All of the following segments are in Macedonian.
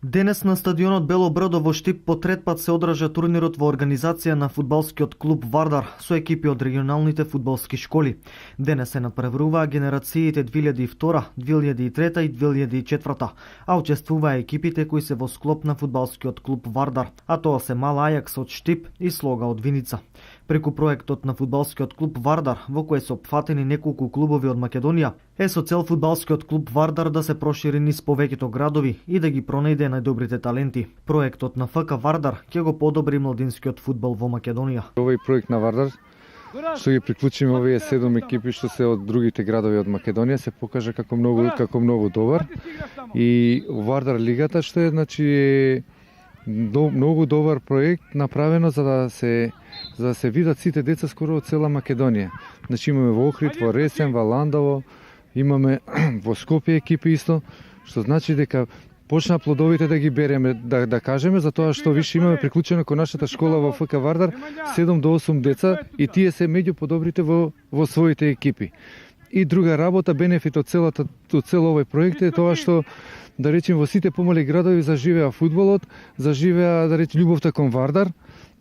Денес на стадионот Бело Брадо во Штип по трет пат се одржа турнирот во организација на фудбалскиот клуб Вардар со екипи од регионалните фудбалски школи. Денес се надпреваруваа генерациите 2002, 2003 и 2004, а учествуваа екипите кои се во склоп на фудбалскиот клуб Вардар, а тоа се Мал Ајакс од Штип и Слога од Виница. Преку проектот на фудбалскиот клуб Вардар, во кој се опфатени неколку клубови од Македонија, е со цел фудбалскиот клуб Вардар да се прошири низ повеќето градови и да ги пронајде најдобрите таленти. Проектот на ФК Вардар ќе го подобри младинскиот фудбал во Македонија. Овој проект на Вардар, што ги приклучиме овие 7 екипи што се од другите градови од Македонија, се покажа како многу добар. И Вардар лигата што е многу добар проект направено за да се видат сите деца скоро од цела Македонија. Имаме во Охрид, во Ресен, во Ландово, имаме во Скопје екипи исто, што значи дека почна плодовите да ги береме, да кажеме, затоа што више имаме приклучено кон нашата школа во ФК Вардар 7 до 8 деца и тие се меѓу подобрите во своите екипи. И друга работа, бенефит од цел овој проект е тоа што да речем во сите помали градови заживеа фудбалот, заживеа да речем љубовта кон Вардар.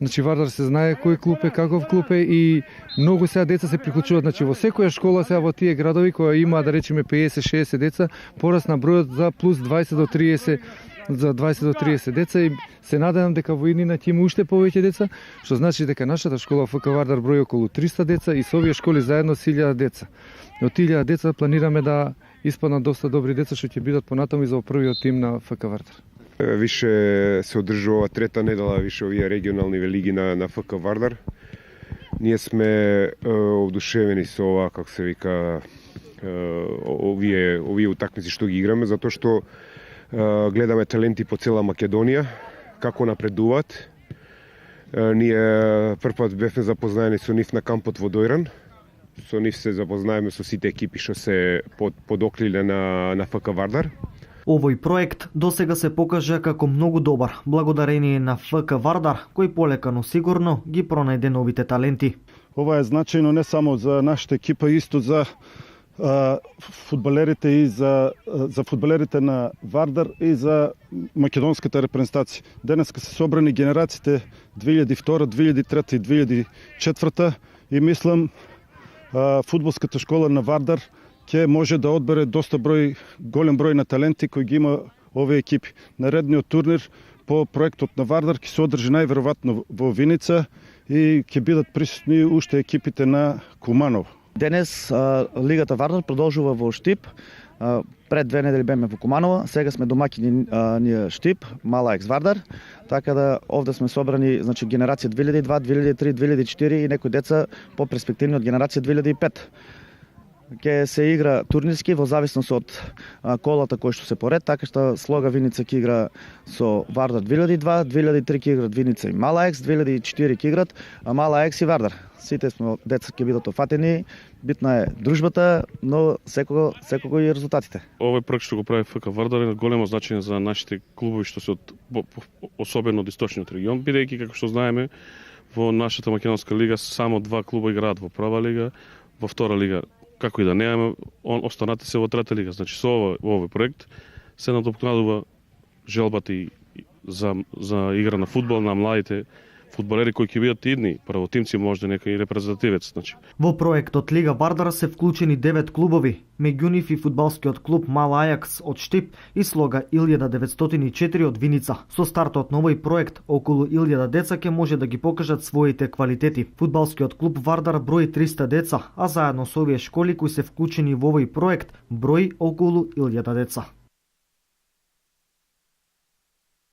Вардар се знае кој клуб е, каков клуб е и многу сега деца се приклучуваат. Во секоја школа сега во тие градови која има да речеме 50-60 деца, порасна бројот за плюс 20 до 30 деца и се надевам дека во иднина ќе има уште повеќе деца, што значи дека нашата школа ФК Вардар брои околу 300 деца и со овие школи заедно с 1000 деца. Од 1000 деца планираме да испаднат доста добри деца што ќе бидат понатаму и за првиот тим на ФК Вардар. Више се одржува трета недела више овие регионални лиги на ФК Вардар. Ние сме одушевени со ова, како се вика, овие утакмици што ги играме, затоа што гледаме таленти по цела Македонија, како напредуваат. Ние првпат бевме запознаени со нив на кампот во Дојран. Со нив се запознаеме со сите екипи што се под окриле на ФК Вардар. Овој проект досега се покажа како многу добар, благодарение на ФК Вардар, кој полека но сигурно ги пронајде новите таленти. Ова е значајно не само за нашата екипа, исто за фудбалерите и за фудбалерите на Вардар и за македонската репрезентација. Денеска се собрани генерациите 2002, 2003 и 2004 и мислам фудбалската школа на Вардар ќе може да одбере доста голем број на таленти кои ги има овие екипи. Наредниот турнир по проектот на Вардар ќе се одржи најверојатно во Виница и ќе бидат присутни уште екипите на Куманово. Денес лигата Вардар продолжува во Штип. Пред 2 недели беме во Куманово, сега сме домаќини ние Штип, Мал Ајакс Вардар. Така да овде сме собрани, генерација 2002, 2003, 2004 и некои деца по перспективни од генерација 2005. Ке се игра турнирски во зависност од колата кои што се поред, така што Слога Виница ќе игра со Вардар 2002, 2003 ќе играт Виница и Мал Ајакс, 2004 ќе играт Мал Ајакс и Вардар. Сите сме деца ќе бидат офатени, битна е дружбата, но секако и резултатите. Овој проект што го прави ФК Вардар е големо значење за нашите клубови што се особено од источниот регион, бидејќи како што знаеме во нашата македонска лига само 2 клуба играат во прва лига, во втора лига како и да немаме, останате се во трета лига. Со овој проект се надокнадува желбата и за игра на фудбал на младите фудбалери кои ќе бидат идни правотимци, можда некој репрезентативец. Во проектот Лига Вардар се вклучени 9 клубови, меѓу нив и фудбалскиот клуб Мал Ајакс од Штип и Слога 1904 од Виница. Со стартот на овој проект, околу 1000 деца ќе може да ги покажат своите квалитети. Фудбалскиот клуб Вардар брои 300 деца, а заедно со овие школи кои се вклучени во овој проект брои околу 1000 деца.